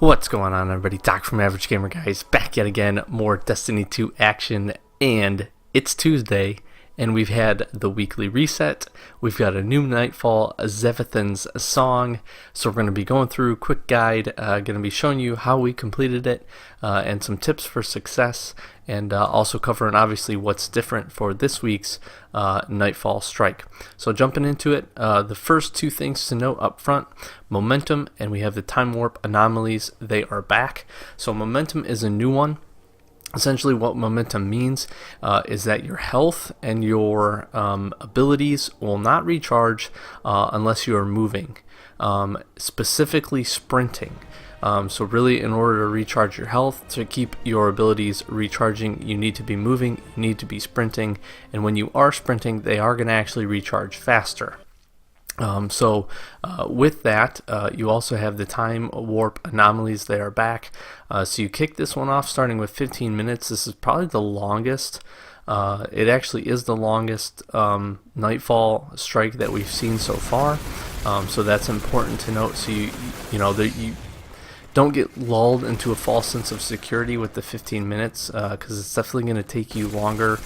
What's going on, everybody? Doc from Average Gamer Guys back yet again. More Destiny 2 action, and it's Tuesday, and we've had the weekly reset. We've got a new Nightfall, Savathun's song, so we're going to be going through a quick guide, going to be showing you how we completed it, and some tips for success, and also covering obviously what's different for this week's Nightfall strike. So jumping into it, the first two things to note up front: momentum, and we have the time warp anomalies. They are back. So momentum is a new one. Essentially what momentum means is that your health and your abilities will not recharge unless you are moving, specifically sprinting. So really, in order to recharge your health, to keep your abilities recharging, you need to be moving, you need to be sprinting, and when you are sprinting, they are going to actually recharge faster. With that, you also have the time warp anomalies. They are back. So you kick this one off starting with 15 minutes. This is probably the longest. It actually is the longest Nightfall strike that we've seen so far. So that's important to note. So you know that you don't get lulled into a false sense of security with the 15 minutes, because it's definitely going to take you longer.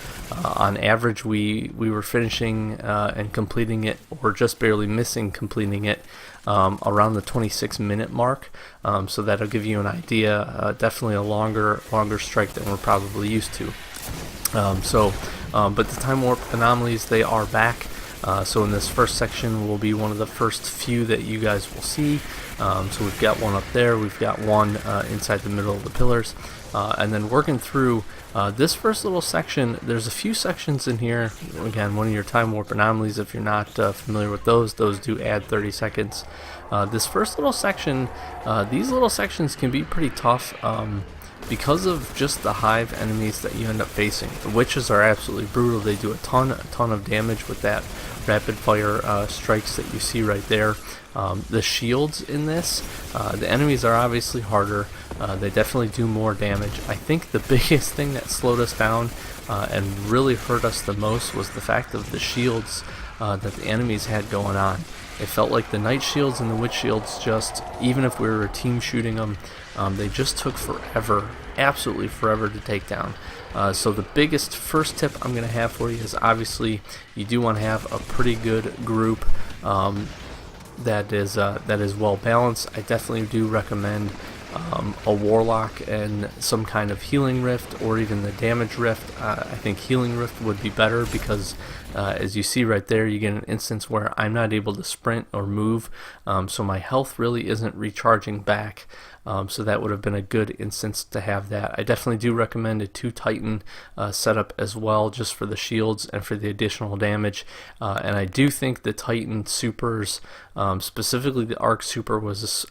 On average, we were finishing and completing it, or just barely missing completing it, around the 26-minute mark. So that'll give you an idea. Definitely a longer strike than we're probably used to. But the time warp anomalies, they are back. So in this first section will be one of the first few that you guys will see. So we've got one up there, we've got one inside the middle of the pillars, and then working through this first little section. There's a few sections in here. Again, one of your time warp anomalies, if you're not familiar with those do add 30 seconds. This first little section, these little sections can be pretty tough because of just the hive enemies that you end up facing. The witches are absolutely brutal. They do a ton of damage with that rapid fire strikes that you see right there. The shields in this, the enemies are obviously harder. They definitely do more damage. I think the biggest thing that slowed us down and really hurt us the most was the fact of the shields that the enemies had going on. It felt like the night shields and the witch shields, just even if we were team shooting them, they just took forever, absolutely forever to take down. So the biggest first tip I'm going to have for you is obviously you do want to have a pretty good group that is well balanced. I definitely do recommend a warlock and some kind of healing rift, or even the damage rift. I think healing rift would be better because as you see right there, you get an instance where I'm not able to sprint or move, so my health really isn't recharging back. So that would have been a good instance to have that. I definitely do recommend a 2 Titan setup as well, just for the shields and for the additional damage. And I do think the Titan supers, specifically the Arc super, was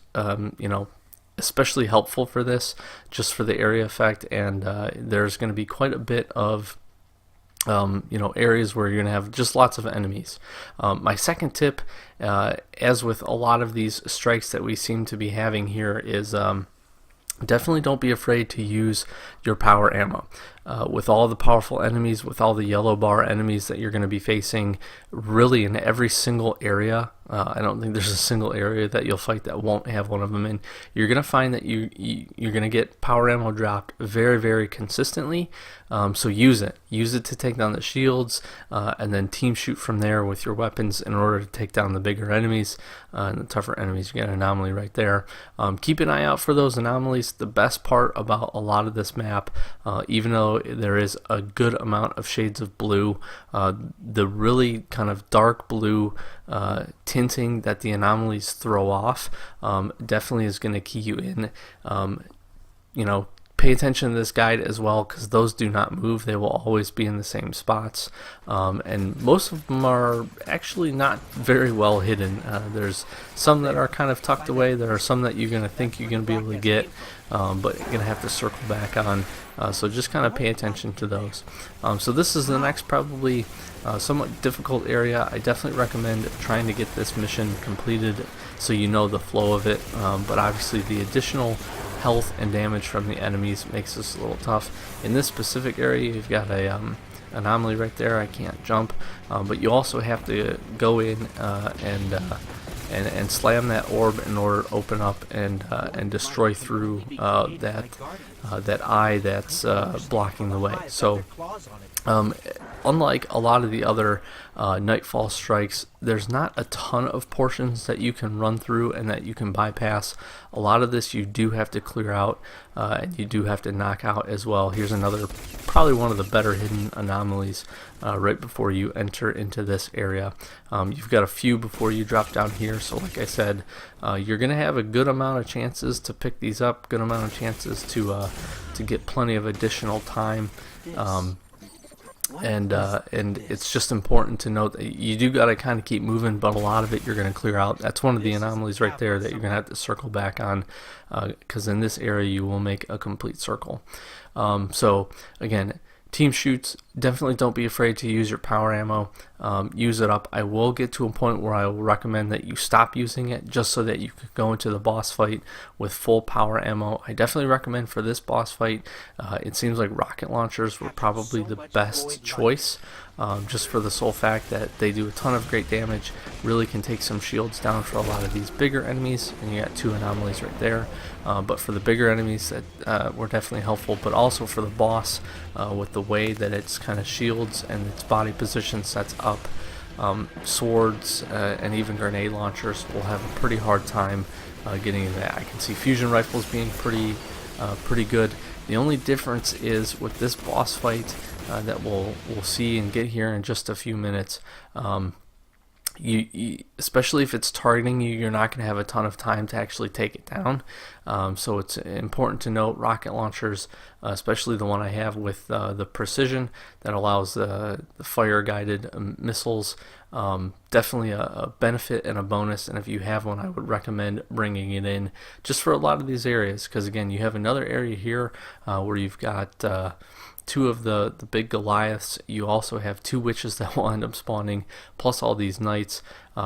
especially helpful for this, just for the area effect. And there's going to be quite a bit of areas where you're going to have just lots of enemies. My second tip, as with a lot of these strikes that we seem to be having here, is definitely don't be afraid to use your power ammo. With all the powerful enemies, with all the yellow bar enemies that you're going to be facing, really in every single area, I don't think there's a single area that you'll fight that won't have one of them in. You're going to find that you're going to get power ammo dropped very, very consistently. So use it to take down the shields, and then team shoot from there with your weapons in order to take down the bigger enemies and the tougher enemies. You get an anomaly right there. Keep an eye out for those anomalies. The best part about a lot of this map, even though there is a good amount of shades of blue, the really kind of dark blue tinting that the anomalies throw off definitely is going to key you in. Pay attention to this guide as well, because those do not move. They will always be in the same spots, and most of them are actually not very well hidden. There's some that are kind of tucked away. There are some that you're going to think you're going to be able to get, but you're going to have to circle back on. So just kind of pay attention to those. So this is the next probably somewhat difficult area. I definitely recommend trying to get this mission completed so you know the flow of it, but obviously the additional health and damage from the enemies makes this a little tough. In this specific area, you've got a anomaly right there. I can't jump, but you also have to go in and and slam that orb in order to open up and destroy through that eye that's blocking the way. So unlike a lot of the other Nightfall strikes, there's not a ton of portions that you can run through and that you can bypass. A lot of this you do have to clear out, and you do have to knock out as well. Here's another, probably one of the better hidden anomalies right before you enter into this area. You've got a few before you drop down here, so like I said, you're going to have a good amount of chances to pick these up, good amount of chances to get plenty of additional time. And it's just important to note that you do got to kind of keep moving, but a lot of it you're going to clear out. That's one of the anomalies right there that you're going to have to circle back on, because in this area you will make a complete circle. So again, team shoots, definitely don't be afraid to use your power ammo. Use it up. I will get to a point where I will recommend that you stop using it just so that you can go into the boss fight with full power ammo. I definitely recommend for this boss fight, it seems like rocket launchers were probably the best choice, just for the sole fact that they do a ton of great damage, really can take some shields down for a lot of these bigger enemies, and you got 2 anomalies right there. But for the bigger enemies, that were definitely helpful, but also for the boss, with the way that its kind of shields and its body position sets up, swords and even grenade launchers will have a pretty hard time getting into that. I can see fusion rifles being pretty good. The only difference is with this boss fight that we'll see and get here in just a few minutes. You especially if it's targeting you, you're not going to have a ton of time to actually take it down. So it's important to note rocket launchers, especially the one I have with the precision that allows the fire-guided missiles. Definitely a benefit and a bonus, and if you have one, I would recommend bringing it in just for a lot of these areas, because again, you have another area here where you've got 2 of the big Goliaths. You also have 2 witches that will end up spawning, plus all these knights.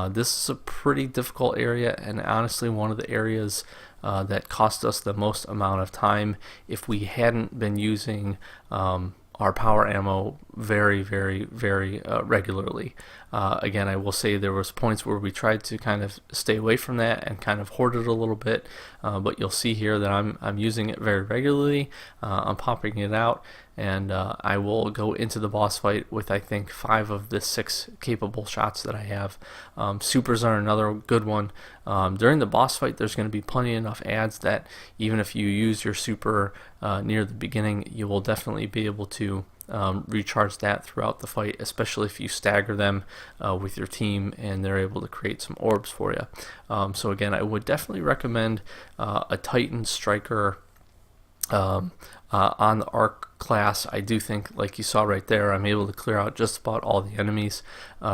This is a pretty difficult area, and honestly one of the areas that cost us the most amount of time if we hadn't been using our power ammo very regularly. Again, I will say there was points where we tried to kind of stay away from that and kind of hoard it a little bit, but you'll see here that I'm using it very regularly. I'm popping it out, and I will go into the boss fight with I think 5 of the 6 capable shots that I have. Supers are another good one. During the boss fight, there's going to be plenty enough ads that even if you use your super near the beginning, you will definitely be able to recharge that throughout the fight, especially if you stagger them with your team and they're able to create some orbs for you. So again, I would definitely recommend a Titan Striker on the Arc class. I do think, like you saw right there, I'm able to clear out just about all the enemies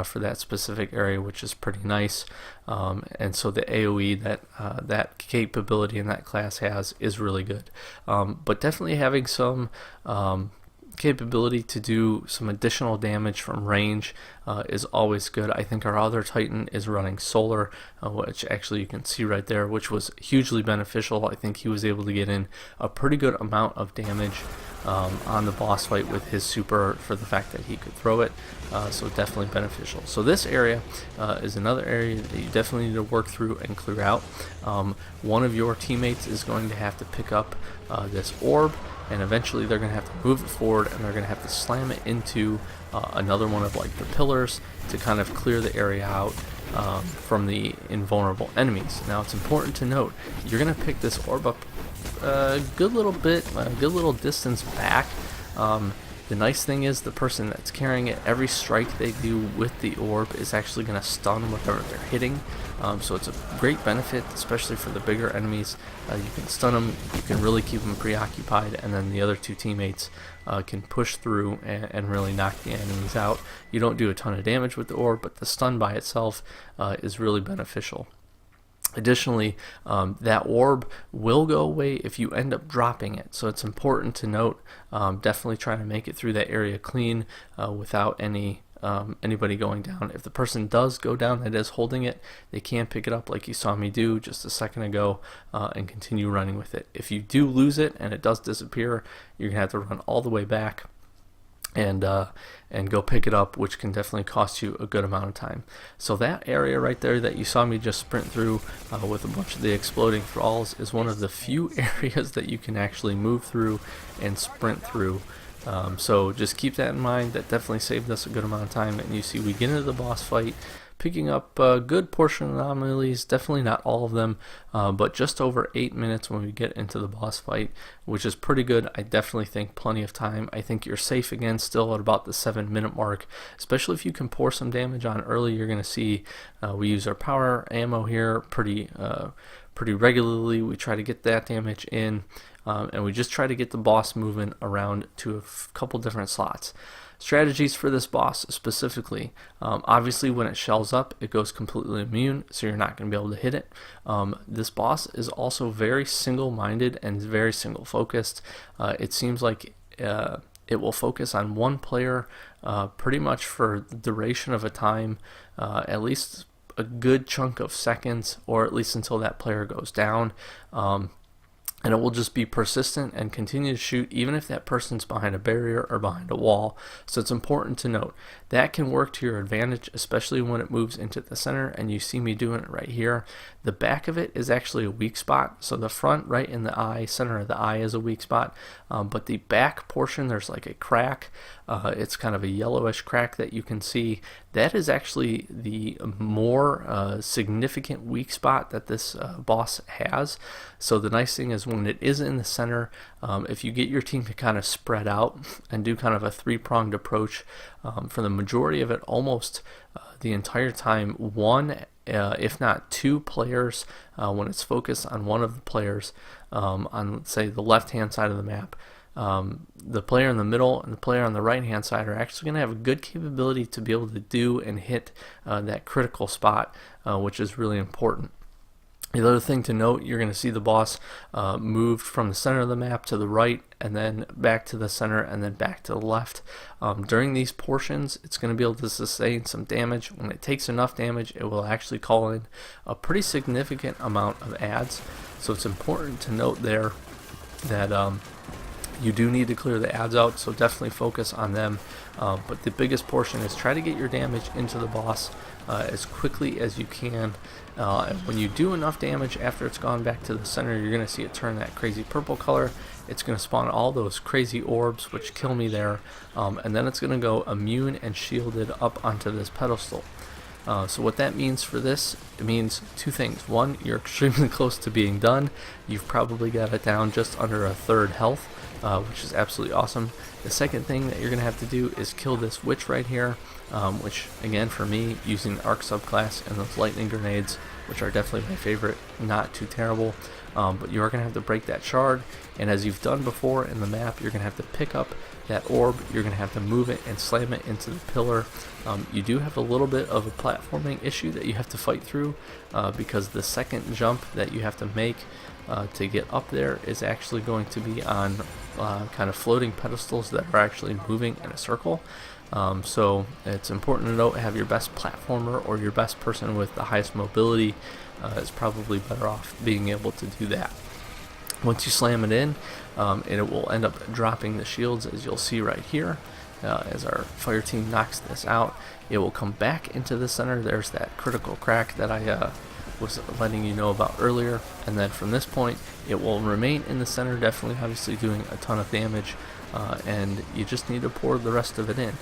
for that specific area, which is pretty nice. And so the AoE that capability in that class has is really good. But definitely having some capability to do some additional damage from range is always good. I think our other Titan is running solar, which actually you can see right there, which was hugely beneficial. I think he was able to get in a pretty good amount of damage on the boss fight with his super for the fact that he could throw it, so definitely beneficial. So this area is another area that you definitely need to work through and clear out. One of your teammates is going to have to pick up this orb, and eventually they're going to have to move it forward, and they're going to have to slam it into another one of like the pillars to kind of clear the area out from the invulnerable enemies. Now it's important to note, you're going to pick this orb up a good little distance back. The nice thing is the person that's carrying it, every strike they do with the orb is actually going to stun whatever they're hitting. So it's a great benefit, especially for the bigger enemies. You can stun them, you can really keep them preoccupied, and then the other 2 teammates can push through and really knock the enemies out. You don't do a ton of damage with the orb, but the stun by itself is really beneficial. Additionally, that orb will go away if you end up dropping it, so it's important to note, definitely try to make it through that area clean without anybody going down. If the person does go down that is holding it, they can pick it up like you saw me do just a second ago and continue running with it. If you do lose it and it does disappear, you're going to have to run all the way back and go pick it up, which can definitely cost you a good amount of time. So that area right there that you saw me just sprint through with a bunch of the exploding thralls is one of the few areas that you can actually move through and sprint through. So just keep that in mind. That definitely saved us a good amount of time. And you see we get into the boss fight, picking up a good portion of anomalies, definitely not all of them, but just over 8 minutes when we get into the boss fight, which is pretty good. I definitely think plenty of time. I think you're safe again still at about the 7-minute mark, especially if you can pour some damage on early. You're going to see we use our power ammo here pretty regularly. We try to get that damage in, and we just try to get the boss moving around to a couple different slots. Strategies for this boss specifically, obviously when it shells up it goes completely immune, so you're not going to be able to hit it. This boss is also very single-minded and very single-focused. It seems like it will focus on one player pretty much for the duration of a time, at least a good chunk of seconds, or at least until that player goes down. And it will just be persistent and continue to shoot even if that person's behind a barrier or behind a wall. So it's important to note that can work to your advantage, especially when it moves into the center, and you see me doing it right here. The back of it is actually a weak spot, so the front right in the eye, center of the eye, is a weak spot, but the back portion, there's like a crack. It's kind of a yellowish crack that you can see. That is actually the more significant weak spot that this boss has. So the nice thing is when it is in the center, if you get your team to kind of spread out and do kind of a three-pronged approach, for the majority of it, almost the entire time, one if not two players, when it's focused on one of the players on, say, the left-hand side of the map, the player in the middle and the player on the right-hand side are actually going to have a good capability to be able to do and hit that critical spot, which is really important. The other thing to note, you're going to see the boss moved from the center of the map to the right, and then back to the center, and then back to the left. During these portions, it's going to be able to sustain some damage. When it takes enough damage, it will actually call in a pretty significant amount of adds. So it's important to note there that you do need to clear the adds out, so definitely focus on them. But the biggest portion is try to get your damage into the boss as quickly as you can. And when you do enough damage after it's gone back to the center, you're going to see it turn that crazy purple color. It's going to spawn all those crazy orbs, which kill me there. And then it's going to go immune and shielded up onto this pedestal. So what that means for this, it means two things. One, you're extremely close to being done. You've probably got it down just under a third health, which is absolutely awesome. The second thing that you're going to have to do is kill this witch right here, which, again, for me, using the arc subclass and those lightning grenades, which are definitely my favorite, not too terrible. But you are going to have to break that shard, and as you've done before in the map, you're going to have to pick up that orb, you're going to have to move it and slam it into the pillar. You do have a little bit of a platforming issue that you have to fight through, because the second jump that you have to make to get up there is actually going to be on kind of floating pedestals that are actually moving in a circle. So it's important to note, have your best platformer or your best person with the highest mobility is probably better off being able to do that. Once you slam it in, it will end up dropping the shields, as you'll see right here. As our fire team knocks this out, it will come back into the center. There's that critical crack that I was letting you know about earlier, and then from this point it will remain in the center, definitely obviously doing a ton of damage, and you just need to pour the rest of it in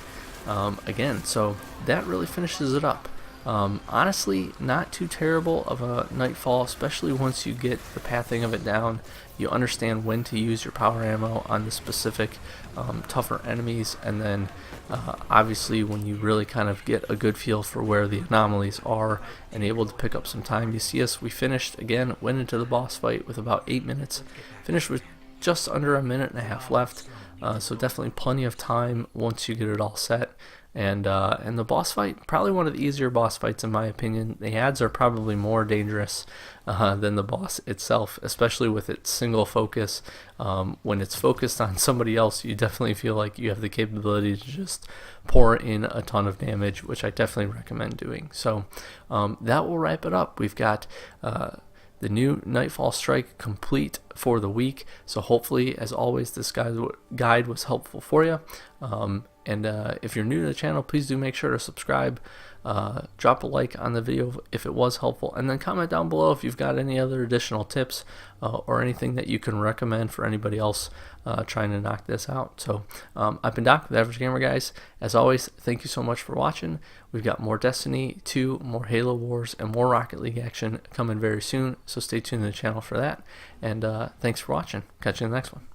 again. So that really finishes it up. Honestly, not too terrible of a Nightfall, especially once you get the pathing of it down. You understand when to use your power ammo on the specific tougher enemies, and then obviously when you really kind of get a good feel for where the anomalies are and able to pick up some time. You see us, we finished again, went into the boss fight with about 8 minutes, finished with just under a minute and a half left, so definitely plenty of time once you get it all set. And the boss fight, probably one of the easier boss fights in my opinion. The adds are probably more dangerous than the boss itself, especially with its single focus. When it's focused on somebody else, you definitely feel like you have the capability to just pour in a ton of damage, which I definitely recommend doing. So that will wrap it up. We've got the new Nightfall Strike complete for the week. So hopefully, as always, this guide was helpful for you. And if you're new to the channel, please do make sure to subscribe. Drop a like on the video if it was helpful, and then comment down below if you've got any other additional tips or anything that you can recommend for anybody else trying to knock this out. So I've been Doc with Average Gamer, guys. As always, thank you so much for watching. We've got more Destiny 2, more Halo Wars, and more Rocket League action coming very soon, so stay tuned to the channel for that. And thanks for watching. Catch you in the next one.